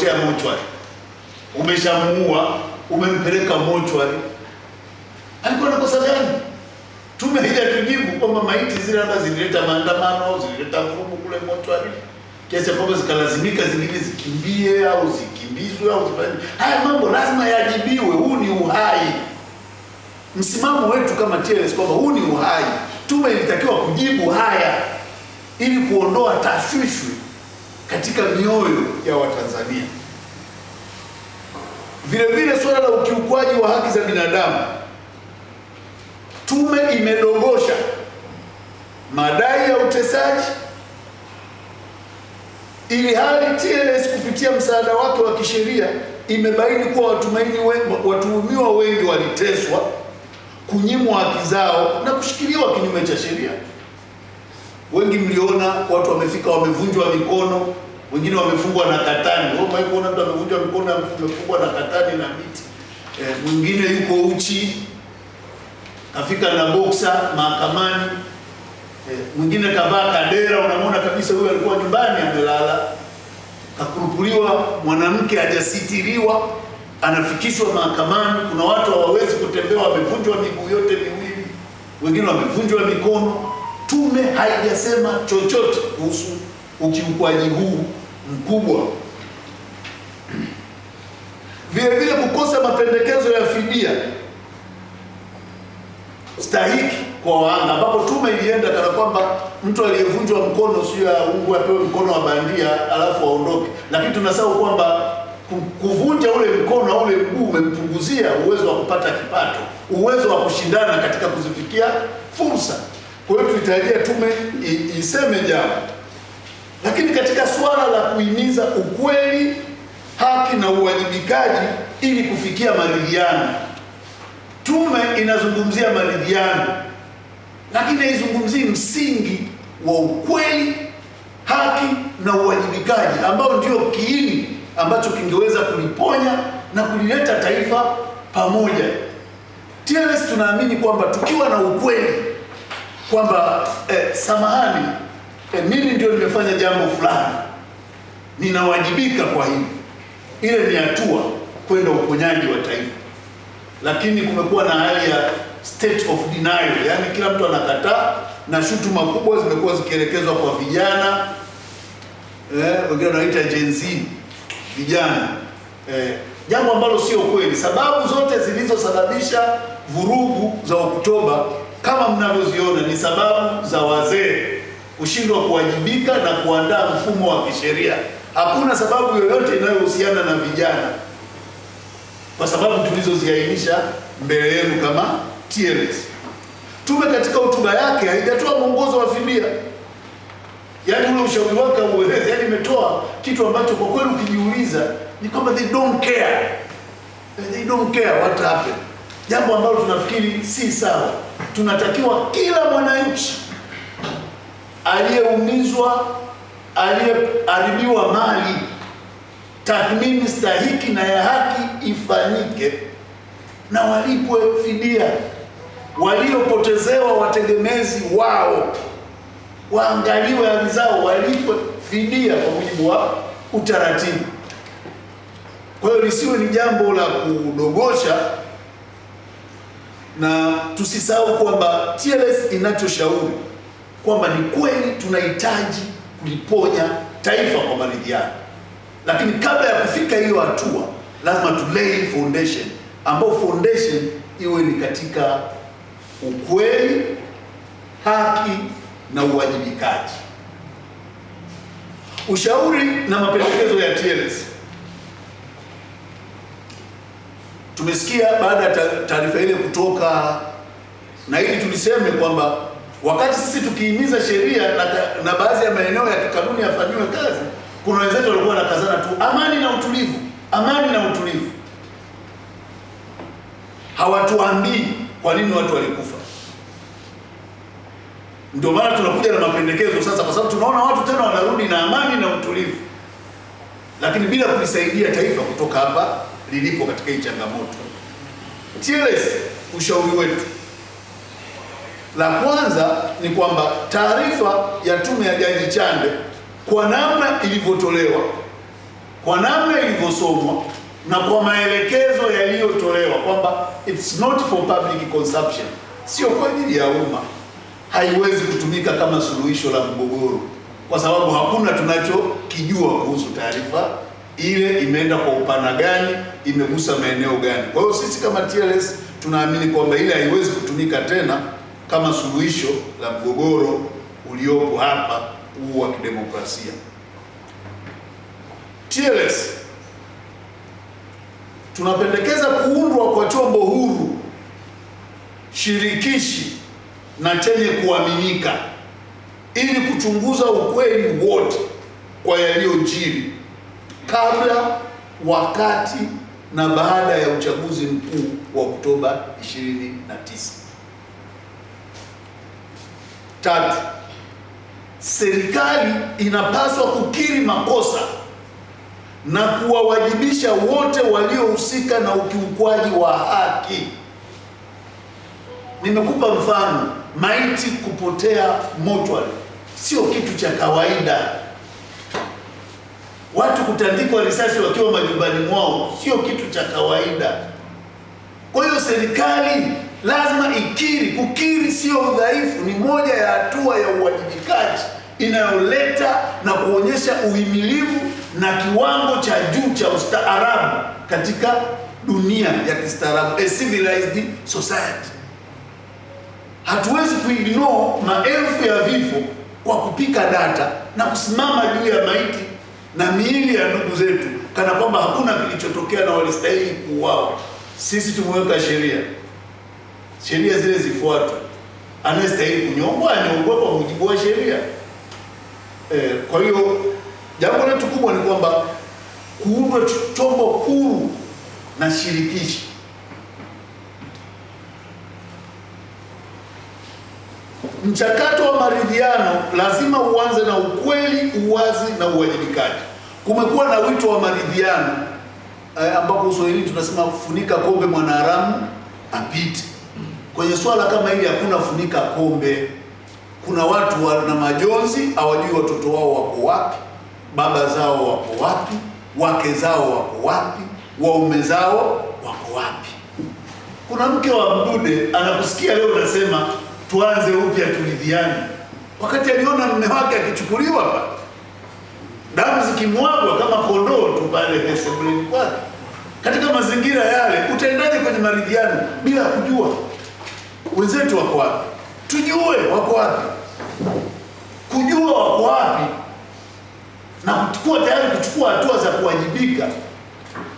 umempelekea mochwari, umeshamuua, umempeleka mochwari, alikuwa na kosa gani? Tume haijatujibu kwamba maiti zile labda zilileta maandamano, zilileta vurugu kule mochwari, kiasi kwamba zikalazimika zingine zikimbie au zikimbizwe au zifanye. Haya mambo lazima yajibiwe. Huu ni uhai. Msimamo wetu kama TLS kwamba huu ni uhai. Tume ilitakiwa kujibu haya ili kuondoa tashwishwi katika mioyo ya Watanzania. Vile vile swala la ukiukwaji wa haki za binadamu, tume imedogosha madai ya utesaji, ili hali TLS kupitia msaada wake wa kisheria imebaini kuwa watuhumiwa wengi waliteswa, kunyimwa haki zao na kushikiliwa kinyume cha sheria. Wengi mliona watu wamefika wamevunjwa mikono, wengine wamefungwa na katani. Wewe unaona mtu amevunjwa mikono amefungwa na katani na miti. Mwingine yuko uchi, afika na boxer mahakamani. Mwingine kavaa kadera, unamwona kabisa huyo alikuwa nyumbani amelala. Kakurupuliwa mwanamke hajasitiriwa, anafikishwa mahakamani. Kuna watu hawawezi kutembea, wamevunjwa miguu yote miwili, wengine wamevunjwa mikono. Tume haijasema chochote kuhusu ukiukwaji huu mkubwa. Vile vile kukosa mapendekezo ya fidia stahiki kwa wahanga, ambapo tume ilienda kana kwamba mtu aliyevunjwa mkono sio aungwe apewe mkono wa bandia alafu aondoke. Lakini tunasahau kwamba kuvunja ule mkono au ule mguu umempunguzia uwezo wa kupata kipato, uwezo wa kushindana katika kuzifikia fursa. Kwa hiyo tulitarajia tume iseme jambo. Lakini katika swala la kuhimiza ukweli, haki na uwajibikaji ili kufikia maridhiano, tume inazungumzia maridhiano, lakini haizungumzii msingi wa ukweli, haki na uwajibikaji ambao ndio kiini ambacho kingeweza kuliponya na kulileta taifa pamoja. TLS tunaamini kwamba tukiwa na ukweli kwamba samahani, mimi ndio nimefanya jambo fulani, ninawajibika kwa hili, ile ni hatua kwenda uponyaji wa taifa. Lakini kumekuwa na hali ya state of denial, yani kila mtu anakataa, na shutuma kubwa zimekuwa zikielekezwa kwa vijana, wengine wanaita Gen Z vijana, jambo ambalo sio kweli. Sababu zote zilizosababisha vurugu za Oktoba kama mnavyoziona ni sababu za wazee kushindwa kuwajibika na kuandaa mfumo wa kisheria. Hakuna sababu yoyote inayohusiana na vijana, kwa sababu tulizoziainisha mbele yenu kama TLS. Tume katika hotuba yake haijatoa mwongozo wa fidia, yaani ule ushauri wake ueleze, yaani imetoa kitu ambacho kwa kweli ukijiuliza ni kwamba they don't care what happened, jambo ambalo tunafikiri si sawa. Tunatakiwa kila mwananchi aliyeumizwa, aliyeharibiwa mali, tathmini stahiki na ya haki ifanyike na walipwe fidia. Waliopotezewa wategemezi wao waangaliwe hali zao, walipwe fidia kwa mujibu wa utaratibu. Kwa hiyo lisiwe ni jambo la kudogosha, na tusisahau kwamba TLS inachoshauri kwamba ni kweli tunahitaji kuliponya taifa kwa maridhiano, lakini kabla ya kufika hiyo hatua lazima tulay foundation, ambao foundation iwe ni katika ukweli, haki na uwajibikaji. Ushauri na mapendekezo ya TLS. Tumesikia baada ya taarifa ile kutoka, na ili tuliseme kwamba wakati sisi tukihimiza sheria na baadhi ya maeneo ya kikanuni yafanyiwe kazi, kuna wenzetu walikuwa wanakazana tu amani na utulivu, amani na utulivu. Hawatuambii kwa nini watu walikufa. Ndio maana tunakuja na mapendekezo sasa, kwa sababu tunaona watu tena wanarudi na amani na utulivu, lakini bila kulisaidia taifa kutoka hapa lilipo katika hii changamoto. TLS, ushauri wetu, la kwanza ni kwamba taarifa ya tume ya Jaji Chande kwa namna ilivyotolewa, kwa namna ilivyosomwa na kwa maelekezo yaliyotolewa kwamba it's not for public consumption, sio kwa ajili ya umma, haiwezi kutumika kama suluhisho la mgogoro, kwa sababu hakuna tunachokijua kuhusu taarifa ile, imeenda kwa upana gani, imegusa maeneo gani. Kwa hiyo sisi kama TLS tunaamini kwamba ile haiwezi kutumika tena kama suluhisho la mgogoro uliopo hapa huu wa kidemokrasia. TLS tunapendekeza kuundwa kwa chombo huru, shirikishi na chenye kuaminika ili kuchunguza ukweli wote kwa yaliyojiri kabla, wakati na baada ya uchaguzi mkuu wa Oktoba 29. Tatu, serikali inapaswa kukiri makosa na kuwawajibisha wote waliohusika na ukiukwaji wa haki. Nimekupa mfano, maiti kupotea mortuary sio kitu cha kawaida. Watu kutandikwa risasi wakiwa majumbani mwao sio kitu cha kawaida. Kwa hiyo serikali lazima ikiri. Kukiri sio udhaifu, ni moja ya hatua ya uwajibikaji inayoleta na kuonyesha uhimilivu na kiwango cha juu cha ustaarabu katika dunia ya kistaarabu, a civilized society. Hatuwezi kuignore maelfu ya vifo kwa kupika data na kusimama juu ya maiti na miili ya ndugu zetu kana kwamba hakuna kilichotokea na walistahili kuuawa. Sisi tumeweka sheria, sheria zile zifuatwe. Anayestahili kunyongwa anyongwe kwa mujibu wa sheria. Kwa hiyo jambo letu kubwa ni kwamba kuundwe chombo huru na shirikishi. Mchakato wa maridhiano lazima uanze na ukweli, uwazi na uwajibikaji. Kumekuwa na wito wa maridhiano ambapo Kiswahili tunasema funika kombe mwanaharamu apite. Kwenye swala kama hili hakuna funika kombe. Kuna watu wana majonzi, hawajui watoto wao wako wapi, baba zao wako wapi, wake zao wako wapi, waume zao wako wapi. Kuna mke wa Mdude anakusikia leo unasema tuanze upya turidhiane, wakati aliona mume wake akichukuliwa pa damu zikimwagwa kama kondoo tu pale sebuleni kwake. Katika mazingira yale utaendaje kwenye maridhiano bila kujua wenzetu wako wapi? Tujue wako wapi. Kujua wako wapi na kuchukua tayari kuchukua hatua za kuwajibika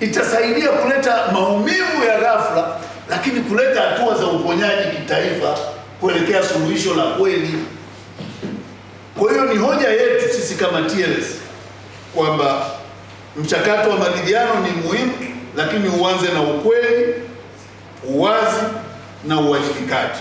itasaidia kuleta maumivu ya ghafla, lakini kuleta hatua za uponyaji kitaifa kuelekea suluhisho la kweli. Kwa hiyo ni hoja yetu sisi kama TLS kwamba mchakato wa maridhiano ni muhimu, lakini uanze na ukweli, uwazi na uwajibikaji.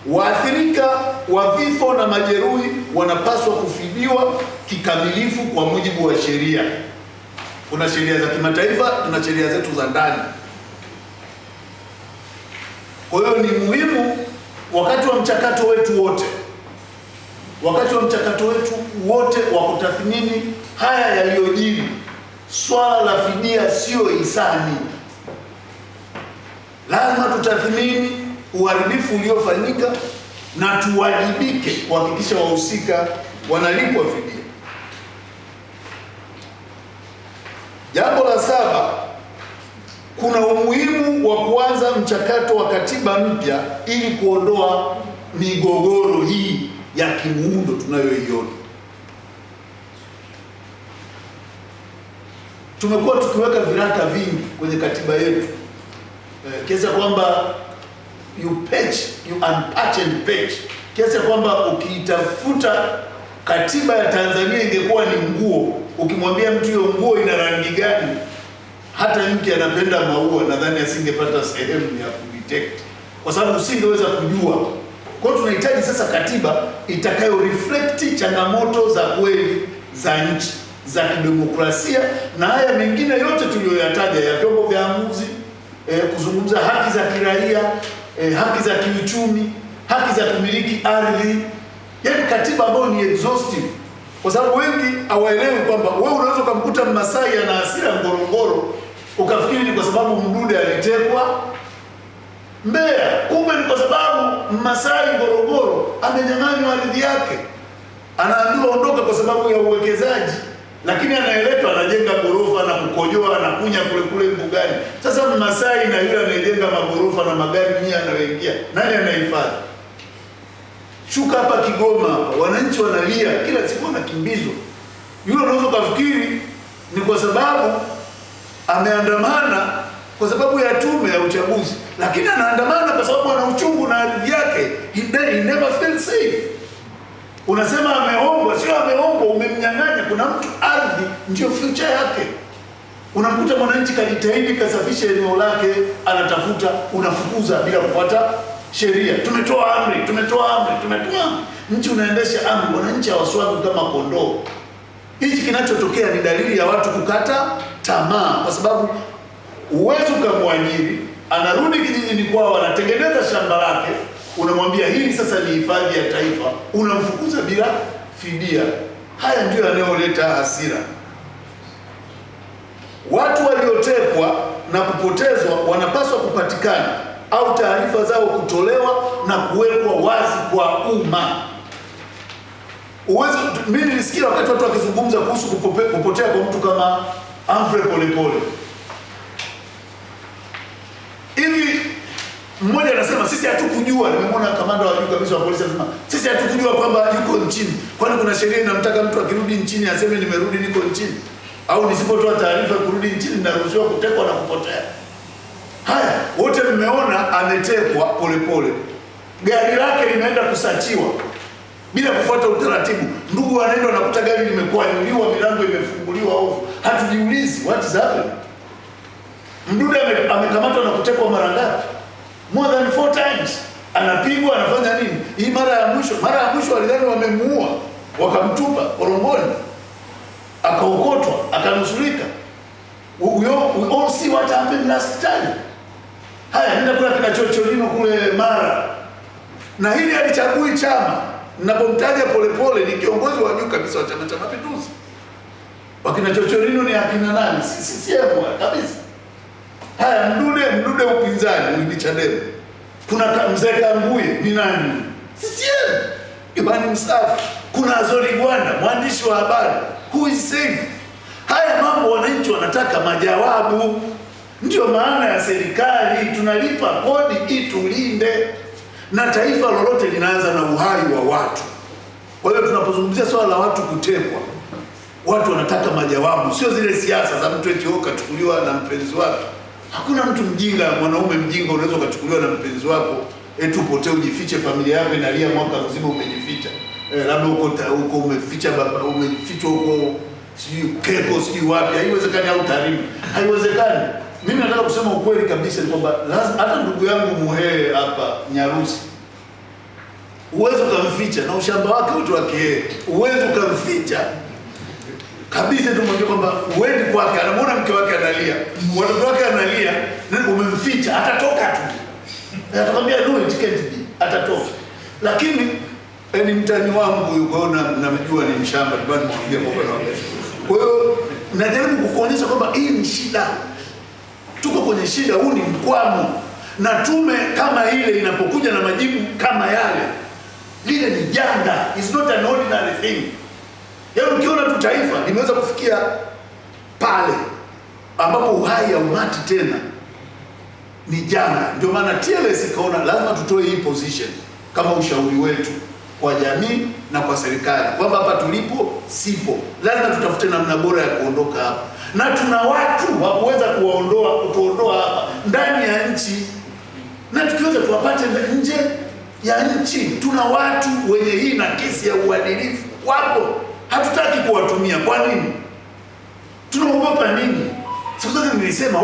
Waathirika wa vifo na majeruhi wanapaswa kufidiwa kikamilifu kwa mujibu wa sheria. Kuna sheria za kimataifa, tuna sheria zetu za ndani. Kwa hiyo ni muhimu wakati wa mchakato wetu wote wa kutathmini haya yaliyojiri, swala la fidia sio hisani. Lazima tutathmini uharibifu uliofanyika na tuwajibike kuhakikisha wahusika wanalipwa fidia. Jambo la 7, kuna umuhimu wa kuanza mchakato wa katiba mpya ili kuondoa migogoro hii ya kimuundo tunayoiona. Tumekuwa tukiweka viraka vingi kwenye katiba yetu kiasi kwamba you unpatch and patch, kiasi kwamba ukiitafuta katiba ya Tanzania ingekuwa ni nguo, ukimwambia mtu hiyo nguo ina rangi gani, hata mke anapenda maua, nadhani asingepata sehemu ya kudetect kwa sababu usingeweza kujua. Kwa hiyo tunahitaji sasa katiba itakayo reflect changamoto za kweli za nchi za kidemokrasia na haya mengine yote tuliyoyataja ya vyombo vya maamuzi, kuzungumza haki za kiraia, haki za kiuchumi, haki za kumiliki ardhi, yaani katiba ambayo ni exhaustive kwa sababu wengi hawaelewi kwamba wewe unaweza kumkuta Mmasai ana hasira Ngorongoro ukafikiri ni kwa sababu Mdude alitekwa Mbeya, kumbe ni kwa sababu Mmasai Ngorongoro amenyang'anywa ardhi yake, anaambiwa ondoka kwa sababu ya uwekezaji, lakini anaeletwa anajenga ghorofa na kukojoa na kunya kule mbugani. Sasa Mmasai na yule anayejenga magorofa na magari 100 anayoingia, nani anahifadhi? Shuka hapa Kigoma hapa, wananchi wanalia kila siku, wanakimbizwa. Yule unaweza kufikiri ni kwa sababu ameandamana kwa sababu ya tume ya uchaguzi, lakini anaandamana kwa sababu ana uchungu na ardhi yake. He never felt safe. Unasema ameombwa, sio ameombwa, umemnyang'anya. Kuna mtu ardhi ndio future yake. Unamkuta mwananchi kajitahidi kasafisha eneo lake, anatafuta, unafukuza bila kufuata sheria. Tumetoa amri. Nchi unaendesha amri, wananchi hawaswagi kama kondoo. Hichi kinachotokea ni dalili ya watu kukata tamaa, kwa sababu uwezo ukamwajiri, anarudi kijijini kwao, anatengeneza shamba lake, unamwambia hili sasa ni hifadhi ya taifa, unamfukuza bila fidia. Haya ndio yanayoleta hasira. Watu waliotekwa na kupotezwa wanapaswa kupatikana au taarifa zao kutolewa na kuwekwa wazi kwa umma. Mimi nilisikia wakati watu wakizungumza kuhusu kupotea kwa mtu kama Humphrey Polepole. Hivi mmoja anasema sisi hatukujua, nimemwona kamanda wa juu kabisa wa polisi anasema sisi hatukujua kwamba yuko nchini. Kwani kuna sheria inamtaka mtu akirudi nchini aseme nimerudi, niko nchini? Au nisipotoa taarifa kurudi nchini naruhusiwa kutekwa na kupotea? Haya, wote mmeona ametekwa Polepole. Gari lake limeenda kusachiwa bila kufuata utaratibu. Ndugu wanaenda wanakuta gari limekwanyuliwa, milango imefunguliwa au hatujiulizi what is happening. Mdude amekamatwa na kutekwa mara ngapi? More than 4 times. Anapigwa, anafanya nini? Hii mara ya mwisho walidhani wamemuua, wakamtupa korongoni, akaokotwa, akanusurika. We all see what happened last time. Haya, nenda kula kina Chocholino kule Mara. Na hili alichagui chama. Ninapomtaja Polepole ni kiongozi wa juu kabisa wa Chama cha Mapinduzi. Wakina Chocholino ni akina nani? CCM kabisa. Haya, Mdude upinzani ni Chadema. Kuna mzee Kanguye ni nani? CCM. Imani mstaafu. Kuna Azori Gwanda, mwandishi wa habari. Who is safe? Haya mambo wananchi wanataka majawabu. Ndio maana ya serikali, tunalipa kodi itulinde, na taifa lolote linaanza na uhai wa watu. Kwa hiyo tunapozungumzia swala la watu kutekwa, watu wanataka majawabu, sio zile siasa za mtu eti kachukuliwa na mpenzi wake. Hakuna mtu mjinga, mwanaume mjinga unaweza kuchukuliwa na mpenzi wako eti upotee ujifiche, familia yako inalia mwaka mzima umejificha. Labda uko umeficha baba, umefichwa huko sijui Keko sijui wapi. Haiwezekani, au Tarime. Haiwezekani. Mimi nataka kusema ukweli kabisa ni kwamba hata ndugu yangu Muhee hapa Nyarusi, uwezo ukamficha na ushamba wake wote wake, uwezo ukamficha kabisa. Tumwambia kwamba uendi kwake, anamuona mke wake analia, watoto wake analia, umemficha, atatoka tu. Atakwambia no, it can't be, atatoka. Lakini ni mtani wangu yuko na namjua ni mshamba, bado mpigia kwa bwana. Kwa hiyo najaribu kukuonyesha kwamba hii ni shida. Tuko kwenye shida, huu ni mkwamo. Na tume kama ile inapokuja na majibu kama yale, lile ni janga. It's not an ordinary thing. Yaani ukiona tu taifa limeweza kufikia pale ambapo uhai ya umati tena ni janga. Ndio maana TLS ikaona lazima tutoe hii position kama ushauri wetu kwa jamii na kwa serikali, kwamba hapa tulipo sipo, lazima tutafute namna bora ya kuondoka hapa. Na tuna watu wa kuweza kutuondoa hapa ndani ya nchi, na tukiweza tuwapate nje ya nchi. Tuna watu wenye hii na kesi ya uadilifu wapo, hatutaki kuwatumia. Kwa nini? Tunaogopa nini? Sasa nilisema